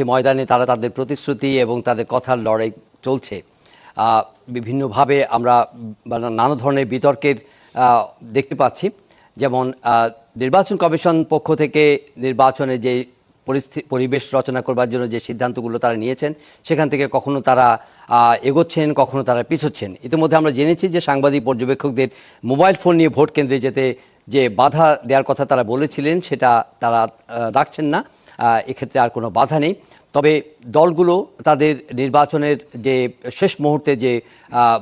ময়দানে তারা তাদের প্রতিশ্রুতি এবং তাদের কথার লড়াই চলছে। বিভিন্নভাবে আমরা নানা ধরনের বিতর্কের দেখতে পাচ্ছি। যেমন নির্বাচন কমিশন পক্ষ থেকে নির্বাচনে যে পরিবেশ রচনা করবার জন্য যে সিদ্ধান্তগুলো তারা নিয়েছেন, সেখান থেকে কখনো তারা এগোচ্ছেন, কখনো তারা পিছোচ্ছেন। ইতিমধ্যে আমরা জেনেছি যে সাংবাদিক পর্যবেক্ষকদের মোবাইল ফোন নিয়ে ভোট কেন্দ্রে যেতে যে বাধা দেওয়ার কথা তারা বলেছিলেন, সেটা তারা রাখছেন না। এক্ষেত্রে আর কোনো বাধা নেই। তবে দলগুলো তাদের নির্বাচনের যে শেষ মুহূর্তে যে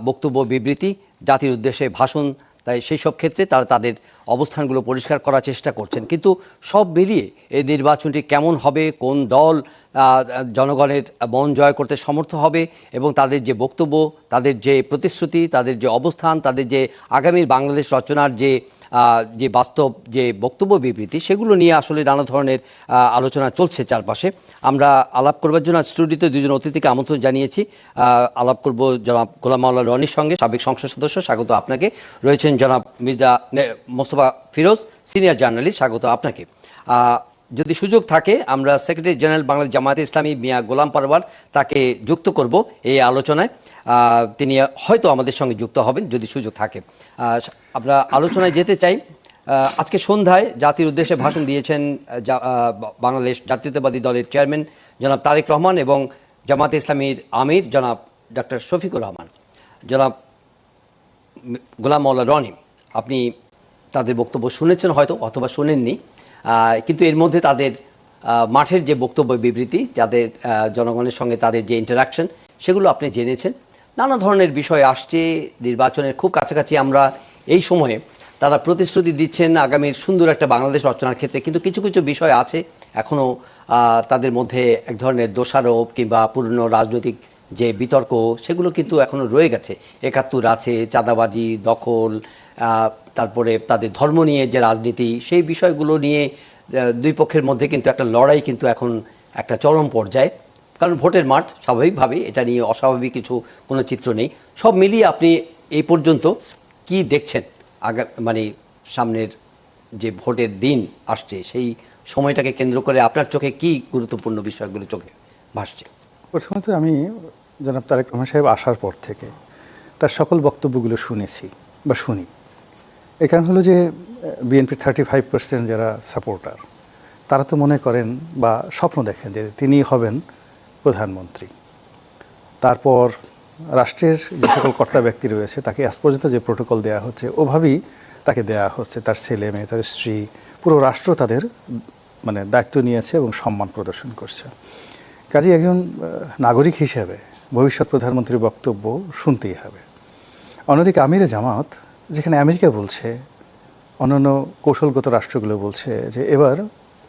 বক্তব্য, বিবৃতি, জাতির উদ্দেশ্যে ভাষণ, তাই সেই সব ক্ষেত্রে তারা তাদের অবস্থানগুলো পরিষ্কার করার চেষ্টা করছেন। কিন্তু সব মিলিয়ে এই নির্বাচনটি কেমন হবে, কোন দল জনগণের মন জয় করতে সমর্থ হবে এবং তাদের যে বক্তব্য, তাদের যে প্রতিশ্রুতি, তাদের যে অবস্থান, তাদের যে আগামীর বাংলাদেশ রচনার যে বাস্তব যে বক্তব্য, বিবৃতি, সেগুলো নিয়ে আসলে নানা ধরনের আলোচনা চলছে চারপাশে। আমরা আলাপ করবার জন্য স্টুডিওতে দুজন অতিথিকে আমন্ত্রণ জানিয়েছি। আলাপ করব জনাব গোলাম মাওলা রনির সঙ্গে, সাবেক সংসদ সদস্য, স্বাগত আপনাকে। রয়েছেন জনাব মির্জা মোস্তফা ফিরোজ, সিনিয়র জার্নালিস্ট, স্বাগত আপনাকে। যদি সুযোগ থাকে আমরা সেক্রেটারি জেনারেল বাংলাদেশ জামায়াতে ইসলামী মিয়া গোলাম পারওয়ার, তাকে যুক্ত করব এই আলোচনায়। তিনি হয়তো আমাদের সঙ্গে যুক্ত হবেন যদি সুযোগ থাকে। আমরা আলোচনায় যেতে চাই। আজকে সন্ধ্যায় জাতির উদ্দেশ্যে ভাষণ দিয়েছেন বাংলাদেশ জাতীয়তাবাদী দলের চেয়ারম্যান জনাব তারেক রহমান এবং জামায়াতে ইসলামীর আমির জনাব ডক্টর শফিকুর রহমান। জনাব গোলাম মাওলা রনি, আপনি তাদের বক্তব্য শুনেছেন হয়তো, অথবা শোনেননি, কিন্তু এর মধ্যে তাদের মাঠের যে বক্তব্য, বিবৃতি, যাদের জনগণের সঙ্গে তাদের যে ইন্টারাকশন, সেগুলো আপনি জেনেছেন। নানা ধরনের বিষয় আসছে, নির্বাচনের খুব কাছাকাছি আমরা এই সময়ে। তারা প্রতিশ্রুতি দিচ্ছেন আগামীর সুন্দর একটা বাংলাদেশ রচনার ক্ষেত্রে, কিন্তু কিছু কিছু বিষয় আছে এখনও তাদের মধ্যে এক ধরনের দোষারোপ কিংবা পুরনো রাজনৈতিক যে বিতর্ক, সেগুলো কিন্তু এখনও রয়ে গেছে। ৭১ আছে, চাঁদাবাজি, দখল, তারপরে তাদের ধর্ম নিয়ে যে রাজনীতি, সেই বিষয়গুলো নিয়ে দুই পক্ষের মধ্যে কিন্তু একটা লড়াই কিন্তু এখন একটা চরম পর্যায়ে। কারণ ভোটের মাঠ, স্বাভাবিকভাবেই এটা নিয়ে অস্বাভাবিক কোনো চিত্র নেই। সব মিলিয়ে আপনি এই পর্যন্ত কি দেখছেন? মানে সামনের যে ভোটের দিন আসছে, সেই সময়টাকে কেন্দ্র করে আপনার চোখে কি গুরুত্বপূর্ণ বিষয়গুলো চোখে ভাসছে? প্রথমত আমি জনাব তারেক রহমান সাহেব আসার পর থেকে তার সকল বক্তব্যগুলো শুনেছি বা শুনি। এ কারণ হলো যে বিএনপির 35% যারা সাপোর্টার, তারা তো মনে করেন বা স্বপ্ন দেখেন যে তিনি হবেন প্রধানমন্ত্রী। তারপর রাষ্ট্রের যে সকল কর্তা ব্যক্তি রয়েছে তাকে আজ পর্যন্ত যে প্রোটোকল দেওয়া হচ্ছে, ওভাবেই তাকে দেওয়া হচ্ছে। তার ছেলে মেয়ে, তার স্ত্রী, পুরো রাষ্ট্র তাদের দায়িত্ব নিয়েছে এবং সম্মান প্রদর্শন করছে। কাজেই একজন নাগরিক হিসেবে ভবিষ্যৎ প্রধানমন্ত্রীর বক্তব্য শুনতেই হবে। অন্যদিকে আমিরে জামাত, যেখানে আমেরিকা বলছে, অন্যান্য কৌশলগত রাষ্ট্রগুলো বলছে যে এবার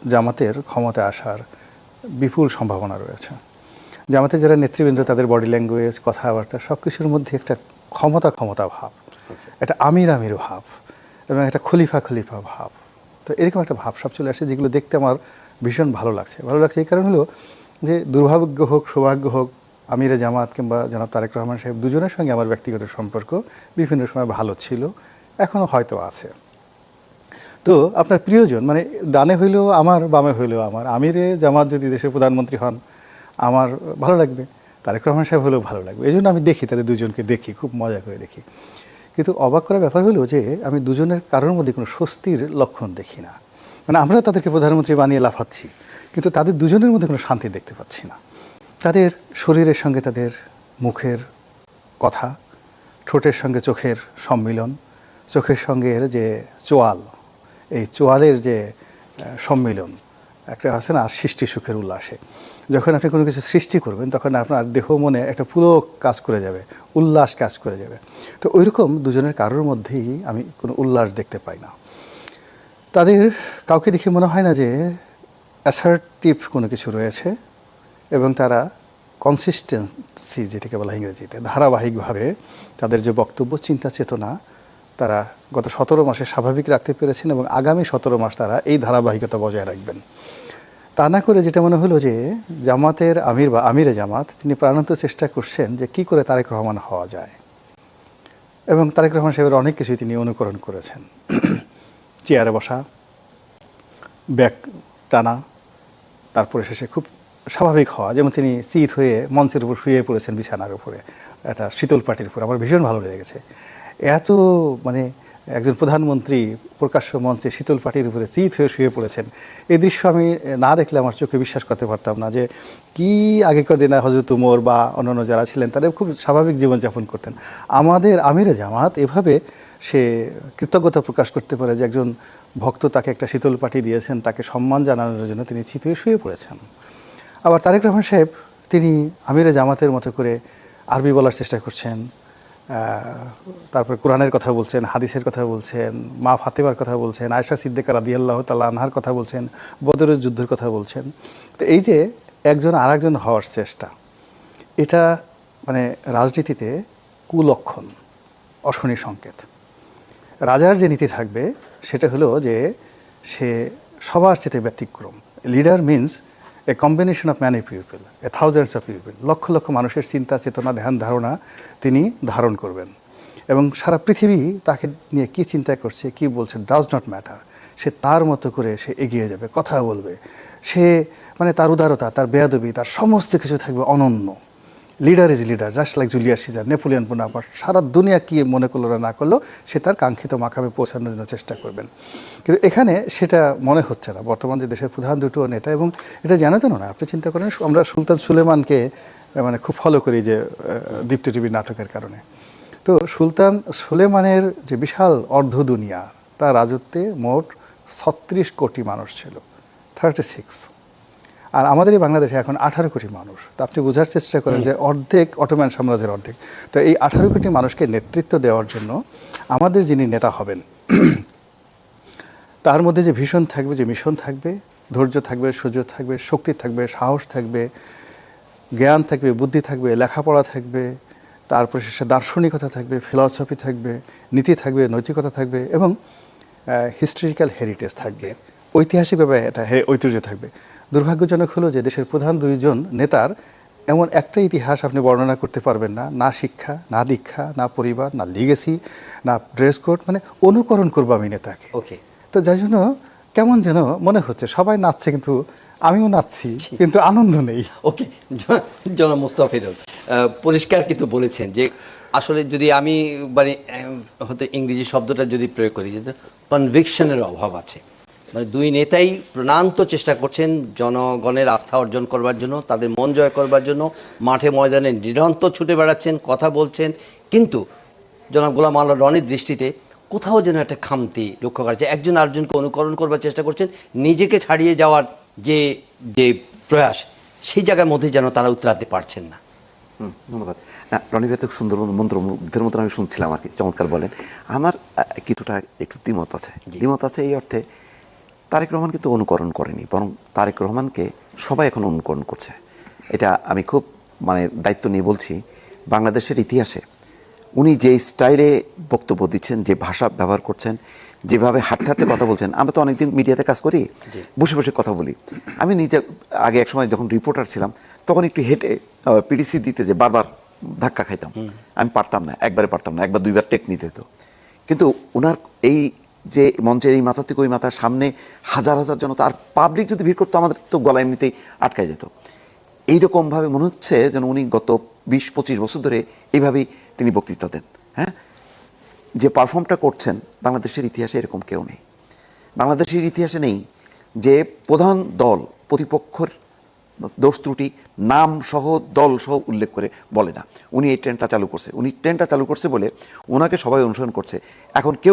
জামাতের ক্ষমতা আসার বিপুল সম্ভাবনা রয়েছে। জামাতের যারা নেতৃবৃন্দ, তাদের বডি ল্যাঙ্গুয়েজ, কথাবার্তা, সব কিছুর মধ্যে একটা ক্ষমতা ভাব, একটা আমির ভাব এবং একটা খলিফা ভাব। তো এরকম একটা ভাব সব চলে আসছে, যেগুলো দেখতে আমার ভীষণ ভালো লাগছে। এই কারণ হলো যে দুর্ভাগ্য হোক, সৌভাগ্য হোক, আমিরে জামাত কিংবা জনাব তারেক রহমান সাহেব দুজনের সঙ্গে আমার ব্যক্তিগত সম্পর্ক বিভিন্ন সময় ভালো ছিল, এখনও হয়তো আছে। তো আপনার প্রিয়জন, ডানে হইলেও আমার, বামে হইলেও আমার, আমিরে জামাত যদি দেশের প্রধানমন্ত্রী হন আমার ভালো লাগবে, তারেক রহমান সাহেব হলেও ভালো লাগবে। এই জন্য আমি দেখি, তাদের দুজনকে দেখি, খুব মজা করে দেখি। কিন্তু অবাক করার ব্যাপার হলো যে আমি দুজনের কারোর মধ্যে কোনো স্বস্তির লক্ষণ দেখি না। আমরা তাদেরকে প্রধানমন্ত্রী বানিয়ে লাফাচ্ছি, কিন্তু তাদের দুজনের মধ্যে কোনো শান্তি দেখতে পাচ্ছি না। তাদের শরীরের সঙ্গে তাদের মুখের কথা, ঠোঁটের সঙ্গে চোখের সম্মিলন, চোখের সঙ্গে যে চোয়াল, এই চোয়ালের যে সম্মিলন, একটা আছে না সৃষ্টি সুখের উল্লাসে। যখন আপনি কোনো কিছু সৃষ্টি করবেন তখন আপনার দেহ মনে একটা পুরো কাজ করে যাবে, উল্লাস কাজ করে যাবে। তো ওইরকম দুজনের কারোর মধ্যেই আমি কোনো উল্লাস দেখতে পাই না। তাদের কাউকে দেখে মনে হয় না যে অ্যাসার্টিভ কোনো কিছু রয়েছে, এবং তারা কনসিস্টেন্সি, যেটাকে বলা ইংরেজিতে, ধারাবাহিকভাবে তাদের যে বক্তব্য, চিন্তা চেতনা, তারা গত 17 মাসে স্বাভাবিক রাখতে পেরেছেন এবং আগামী 17 মাস তারা এই ধারাবাহিকতা বজায় রাখবেন। তা না করে যেটা মনে হলো যে জামাতের আমির বা আমিরে জামাত, তিনি প্রাণান্ত চেষ্টা করছেন যে কি করে তারেক রহমান হওয়া যায়, এবং তারেক রহমান সাহেবের অনেক কিছুই তিনি অনুকরণ করেছেন। চেয়ারে বসা, ব্যাগ টানা, তারপরে শেষে খুব স্বাভাবিক হওয়া, যেমন তিনি চিত হয়ে মঞ্চের উপর শুয়ে পড়েছেন বিছানার উপরে একটা শীতল পাটির উপর, আমার ভীষণ ভালো লেগেছে। এত মানে একজন প্রধানমন্ত্রী প্রকাশ্য মঞ্চে শীতল পাটির উপরে চিত হয়ে শুয়ে পড়েছেন, এই দৃশ্য আমি না দেখলে আমার চোখে বিশ্বাস করতে পারতাম না যে কি আগেকার দিনে হযরত উমর বা অন্যান্য যারা ছিলেন তারা খুব স্বাভাবিক জীবনযাপন করতেন। আমাদের আমিরে জামাত এভাবে সে কৃতজ্ঞতা প্রকাশ করতে পারে যে একজন ভক্ত তাকে একটা শীতল পাটি দিয়েছেন, তাকে সম্মান জানানোর জন্য তিনি চিত হয়ে শুয়ে পড়েছেন। আবার তারেক রহমান সাহেব তিনি আমিরে জামাতের মতো করে আরবি বলার চেষ্টা করছেন, তারপর কোরআনের কথা বলছেন, হাদিসের কথা বলছেন, মা ফাতেমার কথা বলছেন, আয়েশা সিদ্দিকা রাদিয়াল্লাহু তাআলা আনহার কথা বলছেন, বদরের যুদ্ধের কথা বলছেন। তো এই যে একজন আরেকজন হওয়ার চেষ্টা, এটা মানে রাজনীতিতে কুলক্ষণ, অশনি সংকেত। রাজার যে নীতি থাকবে সেটা হলো যে সে সবার চেয়ে ব্যতিক্রম। Leader means a combination of many people, a thousands of people, লক্ষ লক্ষ মানুষের চিন্তা চেতনা ধ্যান ধারণা তিনি ধারণ করবেন এবং সারা পৃথিবী তাকে নিয়ে কী চিন্তা করছে কী বলছে ডাজ নট ম্যাটার, সে তার মতো করে সে এগিয়ে যাবে, কথা বলবে, সে মানে তার উদারতা, তার বেয়াদবি, তার সমস্ত কিছু থাকবে অনন্য। Leader is leader, just like Julius Caesar, Napoleon Bonaparte, সারা দুনিয়া কি মনে করলো না করলো সে তার কাঙ্ক্ষিত মাকামে পৌঁছানোর জন্য চেষ্টা করবেন। কিন্তু এখানে সেটা মনে হচ্ছে না বর্তমান যে দেশের প্রধান দুটো নেতা, এবং এটা জানাতেন না। আপনি চিন্তা করেন আমরা সুলতান সুলেমানকে মানে খুব ফলো করি যে দীপ্তি টিভির নাটকের কারণে। তো সুলতান সুলেমানের যে বিশাল অর্ধ দুনিয়া, তার রাজত্বে মোট 36 কোটি মানুষ ছিল, 36। আর আমাদের এই বাংলাদেশে এখন 18 কোটি মানুষ। তো আপনি বোঝার চেষ্টা করেন যে অর্ধেক অটোম্যান সাম্রাজ্যের অর্ধেক। তো এই 18 কোটি মানুষকে নেতৃত্ব দেওয়ার জন্য আমাদের যিনি নেতা হবেন তার মধ্যে যে ভীষণ থাকবে, যে মিশন থাকবে, ধৈর্য থাকবে, সুযোগ থাকবে, শক্তি থাকবে, সাহস থাকবে, জ্ঞান থাকবে, বুদ্ধি থাকবে, লেখাপড়া থাকবে, তারপরে সে দার্শনিকতা থাকবে, ফিলসফি থাকবে, নীতি থাকবে, নৈতিকতা থাকবে এবং হিস্ট্রিক্যাল হেরিটেজ থাকবে, ঐতিহাসিকভাবে এটা ঐতিহ্য থাকবে। দুর্ভাগ্যজনক হলো যে দেশের প্রধান দুইজন নেতার এমন একটা ইতিহাস আপনি বর্ণনা করতে পারবেন না, না শিক্ষা, না দীক্ষা, না পরিবার, না লিগেসি, না ড্রেস কোড, মানে অনুকরণ করবো আমি নেতাকে। ওকে, তো যার জন্য কেমন যেন মনে হচ্ছে সবাই নাচছে কিন্তু আমিও নাচছি কিন্তু আনন্দ নেই। ওকে, জনাব মুস্তাফিজুর পরিষ্কার কিন্তু বলেছেন যে আসলে যদি আমি মানে হয়তো ইংরেজি শব্দটা যদি প্রয়োগ করি, যে কনভিকশনের অভাব আছে। মানে দুই নেতাই প্রাণান্ত চেষ্টা করছেন জনগণের আস্থা অর্জন করবার জন্য, তাদের মন জয় করবার জন্য মাঠে ময়দানে নিরন্তর ছুটে বেড়াচ্ছেন, কথা বলছেন, কিন্তু জনাব গোলাম আল্লাহ রনির দৃষ্টিতে কোথাও যেন একটা খামতি লক্ষ্য করা যায়। একজন আরেকজনকে অনুকরণ করবার চেষ্টা করছেন, নিজেকে ছাড়িয়ে যাওয়ার যে যে প্রয়াস, সেই জায়গার মধ্যে যেন তারা উতরাতে পারছেন না। ধন্যবাদ। রনি ভাই তো সুন্দর মন্ত্রমুগ্ধের মতন আমি শুনছিলাম আর কি, চমৎকার বলেন। আমার কিছুটা একটু দ্বিমত আছে। দ্বিমত আছে এই অর্থে, তারেক রহমান কিন্তু অনুকরণ করেনি, বরং তারেক রহমানকে সবাই এখন অনুকরণ করছে। এটা আমি খুব মানে দায়িত্ব নিয়ে বলছি। বাংলাদেশের ইতিহাসে উনি যে স্টাইলে বক্তব্য দিচ্ছেন, যে ভাষা ব্যবহার করছেন, যেভাবে হাঁটতে হাঁটতে কথা বলছেন, আমরা তো অনেকদিন মিডিয়াতে কাজ করি, বসে বসে কথা বলি। আমি নিজে আগে এক সময় যখন রিপোর্টার ছিলাম তখন একটু হেঁটে পিডিসি দিতে যে বারবার ধাক্কা খাইতাম, আমি পারতাম না, একবারে পারতাম না, একবার দুইবার টেক নিতে হতো। কিন্তু ওনার এই যে মঞ্চের এই মাথা থেকে ওই মাথার সামনে হাজার হাজার জনতা, আর পাবলিক যদি ভিড় করতো আমাদের তো গলা এমনিতেই আটকায় যেত। এইরকমভাবে মনে হচ্ছে যেন উনি গত 20-25 বছর ধরে এইভাবেই তিনি বক্তৃতা দেন। হ্যাঁ, যে পারফর্মটা করছেন বাংলাদেশের ইতিহাসে এরকম কেউ নেই। বাংলাদেশের ইতিহাসে নেই যে প্রধান দল প্রতিপক্ষের দোষ ত্রুটি নাম সহ দল সহ উল্লেখ করে বলে না। উনি এই ট্রেনটা চালু করছে, উনি ট্রেনটা চালু করছে বলে ওনাকে সবাই অনুসরণ করছে। এখন কেউ